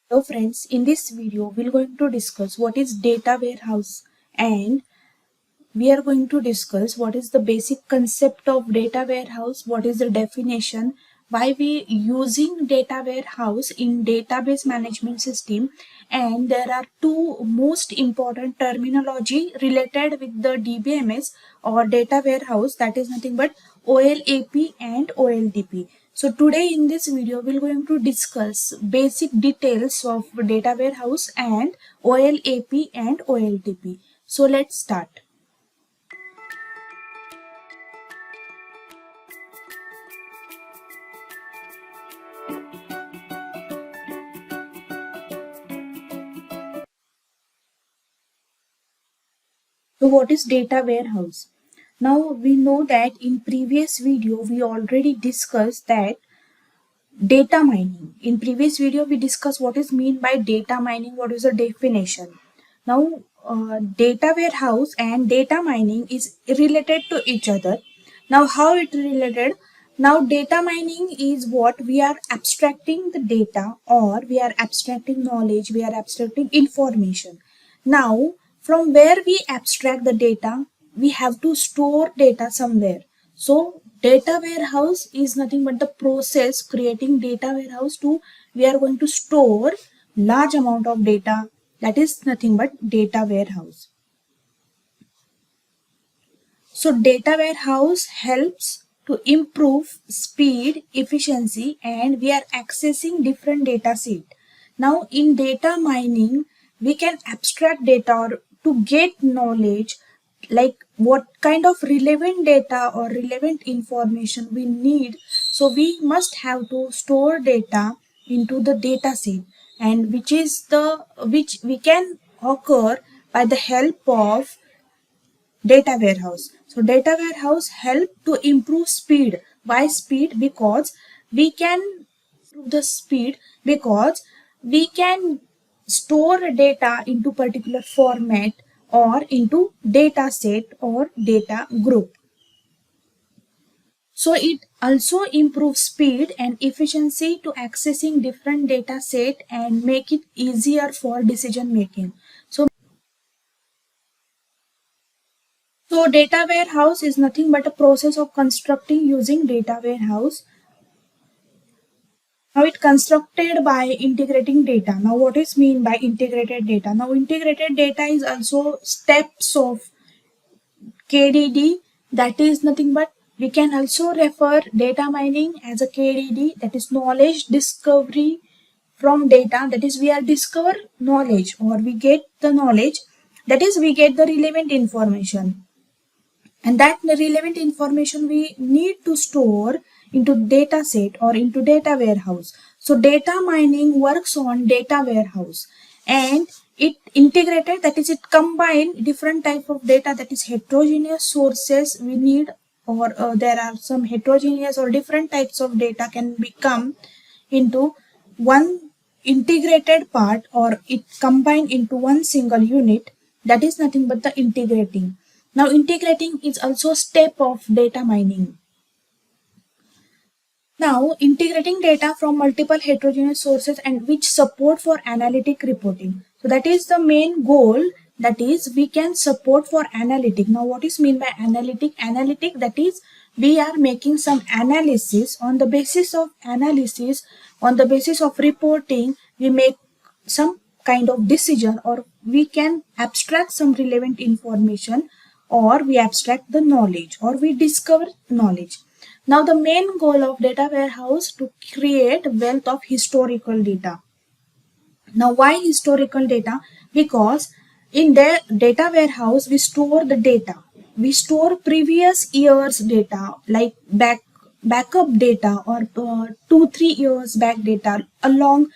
Hello friends, in this video we're going to discuss what is data warehouse, and we are going to discuss what is the basic concept of data warehouse, what is the definition, why we using data warehouse in database management system, and there are two most important terminology related with the DBMS or data warehouse, that is nothing but OLAP and OLTP. So today in this video we're going to discuss basic details of data warehouse and OLAP and OLTP. So let's start. So what is data warehouse? Now we know that in previous video we already discussed that data mining. In previous video we discussed what is mean by data mining, what is the definition. Now data warehouse and data mining is related to each other. Now how it related? Now data mining is what we are abstracting the data, or we are abstracting knowledge, we are abstracting information. Now from where we abstract the data, we have to store data somewhere. So data warehouse is nothing but the process creating data warehouse to we are going to store large amount of data, that is nothing but data warehouse. So data warehouse helps to improve speed, efficiency, and we are accessing different data set. Now in data mining, we can abstract data or to get knowledge, like what kind of relevant data or relevant information we need. So we must have to store data into the data set, and which we can occur by the help of data warehouse. So data warehouse help to improve speed. Why speed? Because we can improve the speed because we can store data into particular format or into data set or data group. So it also improves speed and efficiency to accessing different data set and make it easier for decision making. So data warehouse is nothing but a process of constructing using data warehouse. Now it constructed by integrating data. Now what is mean by integrated data? Now integrated data is also steps of KDD, that is nothing but we can also refer data mining as a KDD, that is knowledge discovery from data, that is we are discover knowledge or we get the knowledge, that is we get the relevant information, and that relevant information we need to store into data set or into data warehouse. So data mining works on data warehouse, and it integrated, that is it combine different type of data, that is heterogeneous sources we need, or there are some heterogeneous or different types of data can become into one integrated part, or it combined into one single unit, that is nothing but the integrating. Now integrating is also a step of data mining. Now integrating data from multiple heterogeneous sources and which support for analytic reporting. So that is the main goal, that is we can support for analytic. Now what is mean by analytic? Analytic, that is we are making some analysis, on the basis of analysis, on the basis of reporting, we make some kind of decision, or we can abstract some relevant information, or we abstract the knowledge, or we discover knowledge. Now the main goal of data warehouse to create wealth of historical data. Now why historical data? Because in the data warehouse we store the data. We store previous year's data, like backup data, or 2-3 years back data, long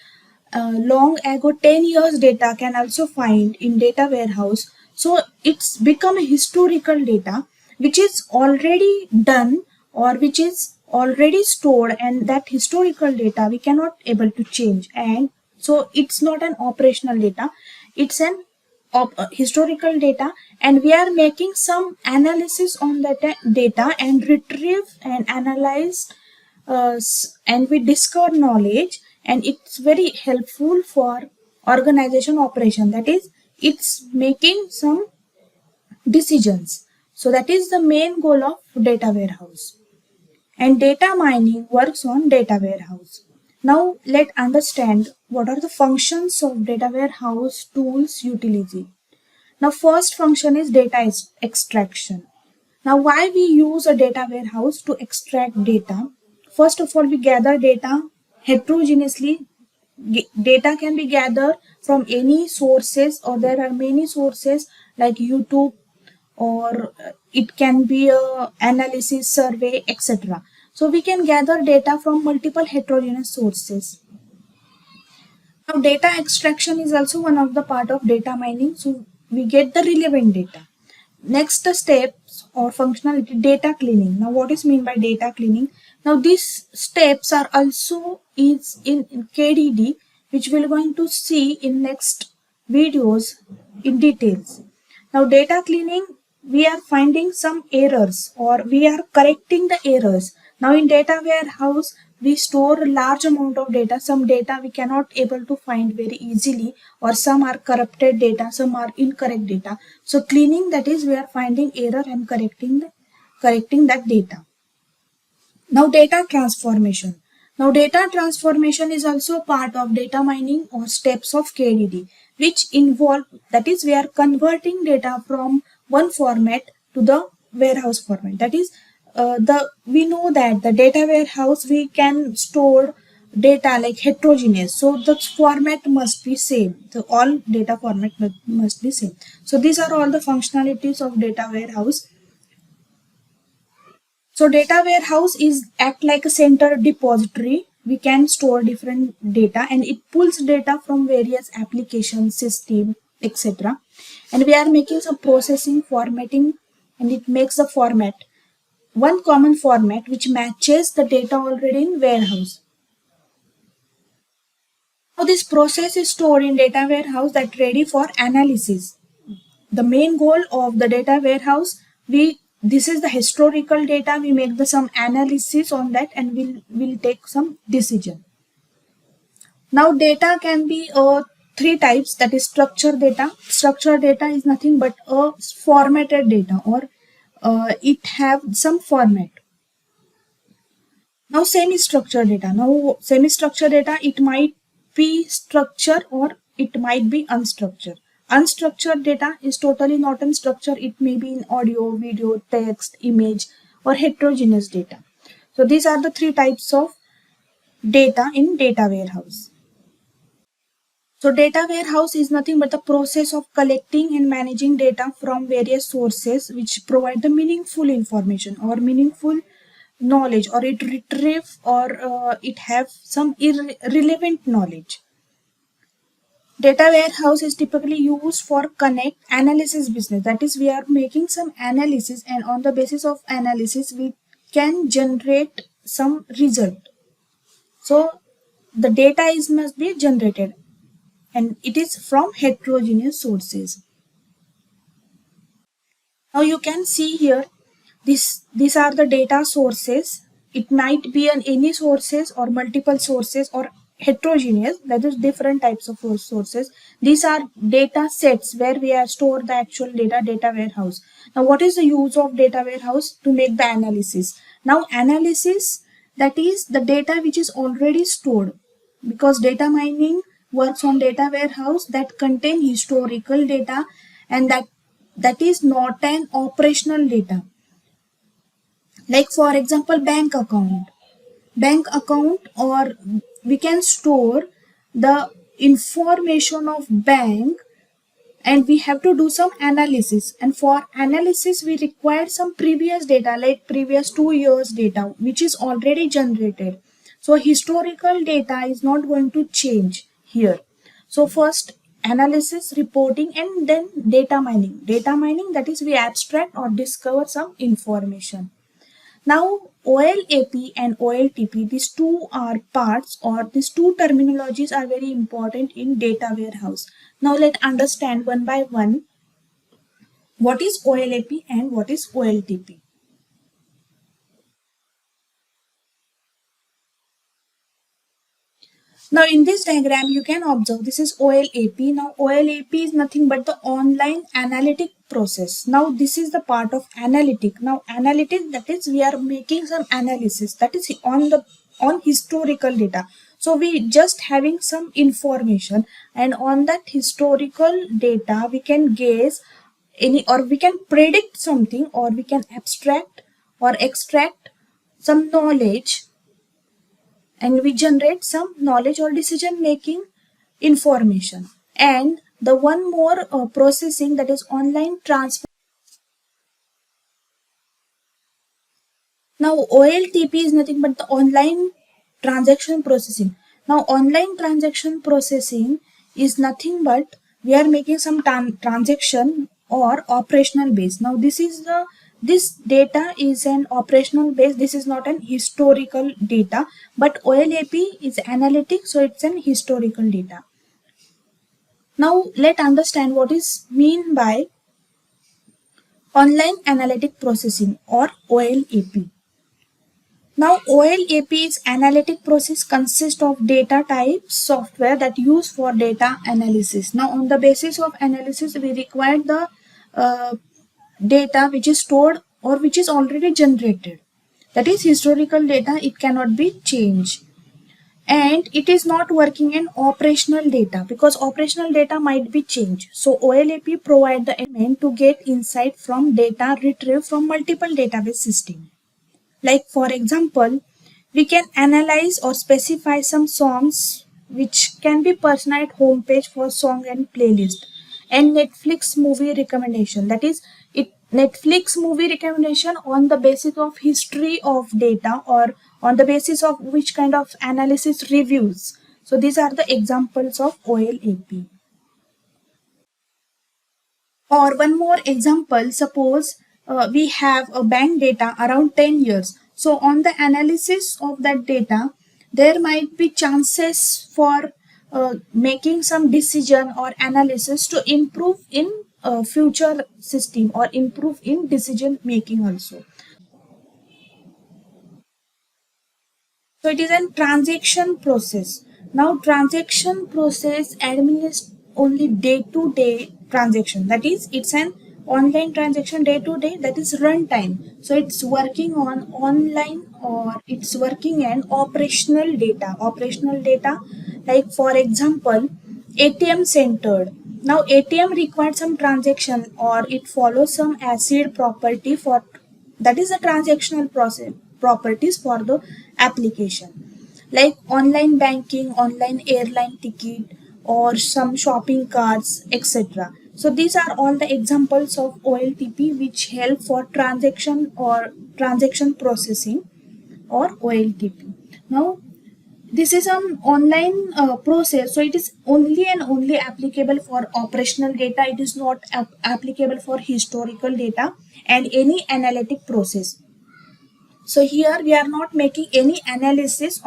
ago 10 years data can also find in data warehouse. So it's become a historical data which is already done or which is already stored, and that historical data we cannot able to change, and so it's not an operational data, it's an historical data, and we are making some analysis on that data and retrieve and analyze, and we discover knowledge, and it's very helpful for organization operation. That is, it's making some decisions. So that is the main goal of data warehouse. And data mining works on data warehouse. Now let's understand what are the functions of data warehouse tools utility. Now first function is data extraction. Now why we use a data warehouse to extract data? First of all, we gather data heterogeneously. Data can be gathered from any sources, or there are many sources like YouTube, or it can be a analysis, survey, etc. So we can gather data from multiple heterogeneous sources. Now data extraction is also one of the part of data mining, so we get the relevant data. Next steps or functionality, data cleaning. Now what is mean by data cleaning? Now these steps are also is in KDD, which we're going to see in next videos in details. Now data cleaning, we are finding some errors or we are correcting the errors. Now in data warehouse, we store a large amount of data. Some data we cannot able to find very easily, or some are corrupted data, some are incorrect data. So cleaning, that is, we are finding error and correcting that data. Now data transformation. Now data transformation is also part of data mining or steps of KDD, which involve, that is, we are converting data from one format to the warehouse format. That is, we know that the data warehouse, we can store data like heterogeneous, so the format must be same. So all data format must be same. So these are all the functionalities of data warehouse. So data warehouse is act like a center depository. We can store different data, and it pulls data from various applications, system, etc. And we are making some processing, formatting, and it makes the format one common format which matches the data already in warehouse. Now this process is stored in data warehouse that ready for analysis. The main goal of the data warehouse, this is the historical data, we make some analysis on that, and we'll take some decision. Now data can be three types, that is structured data. Structured data is nothing but a formatted data, or it have some format. Now semi-structured data. Now semi-structured data, it might be structured or it might be unstructured. Unstructured data is totally not unstructured. It may be in audio, video, text, image, or heterogeneous data. So these are the three types of data in data warehouse. So data warehouse is nothing but the process of collecting and managing data from various sources which provide the meaningful information or meaningful knowledge, or it retrieve, or it have some irrelevant knowledge. Data warehouse is typically used for connect analysis business. That is, we are making some analysis, and on the basis of analysis we can generate some result. So the data must be generated, and it is from heterogeneous sources. Now you can see here, these are the data sources. It might be an any sources or multiple sources or heterogeneous, that is different types of sources. These are data sets where we are store the actual data warehouse. Now what is the use of data warehouse? To make the analysis. Now analysis, that is the data which is already stored, because data mining works on data warehouse that contain historical data, and that is not an operational data. Like for example, bank account, or we can store the information of bank, and we have to do some analysis, and for analysis we require some previous data, like previous 2 years data which is already generated. So historical data is not going to change here. So first analysis, reporting, and then data mining, that is we abstract or discover some information. Now OLAP and OLTP, these two are parts, or these two terminologies are very important in data warehouse. Now let's understand one by one what is OLAP and what is OLTP. Now in this diagram you can observe this is OLAP. Now OLAP is nothing but the online analytic process. Now this is the part of analytic. Now analytic, that is we are making some analysis, that is on historical data. So we just having some information, and on that historical data we can guess any, or we can predict something, or we can abstract or extract some knowledge, and we generate some knowledge or decision making information. And the one more processing, that is online transfer. Now OLTP is nothing but the online transaction processing. Now online transaction processing is nothing but we are making some transaction or operational base. Now this data is an operational base. This is not an historical data, but OLAP is analytic, so it's an historical data. Now let's understand what is mean by online analytic processing or OLAP. Now OLAP is analytic process consists of data type software that use for data analysis. Now on the basis of analysis we require the data which is stored or which is already generated. That is historical data, it cannot be changed. And it is not working in operational data because operational data might be changed. So OLAP provide the element to get insight from data retrieved from multiple database systems. Like for example, we can analyze or specify some songs which can be personalized homepage for song and playlist, and Netflix movie recommendation, that is it Netflix movie recommendation on the basis of history of data or on the basis of which kind of analysis reviews. So these are the examples of OLAP. Or one more example, suppose we have a bank data around 10 years. So on the analysis of that data, there might be chances for making some decision or analysis to improve in future system or improve in decision making also. So it is a transaction process. Now transaction process administers only day-to-day transaction. That is, it's an online transaction day-to-day, that is runtime. So it's working on online or it's working in operational data. Operational data, like for example, ATM centered. Now ATM requires some transaction or it follows some ACID property for, that is a transactional process properties for the application, like online banking, online airline ticket, or some shopping carts, etc. So these are all the examples of OLTP which help for transaction or transaction processing or OLTP. Now this is an online process, so it is only and only applicable for operational data. It is not applicable for historical data and any analytic process. So here we are not making any analysis.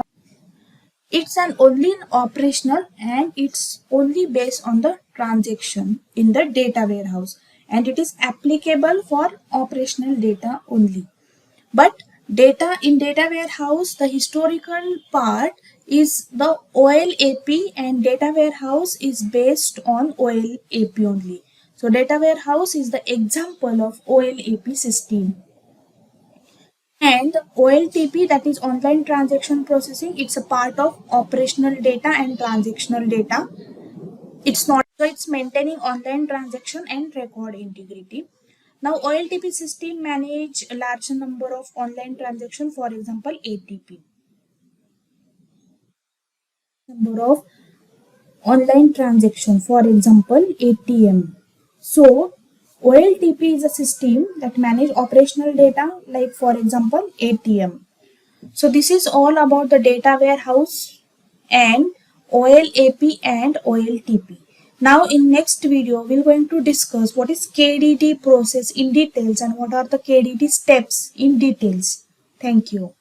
It's an only operational and it's only based on the transaction in the data warehouse, and it is applicable for operational data only. But data in data warehouse, the historical part is the OLAP, and data warehouse is based on OLAP only. So data warehouse is the example of OLAP system. And OLTP, that is online transaction processing, it's a part of operational data and transactional data. It's not, so it's maintaining online transaction and record integrity. Now OLTP system manage a large number of online transaction, for example ATP. Number of online transaction, for example ATM. So OLTP is a system that manage operational data, like for example ATM. So this is all about the data warehouse and OLAP and OLTP. Now in next video we're going to discuss what is KDD process in details and what are the KDD steps in details. Thank you.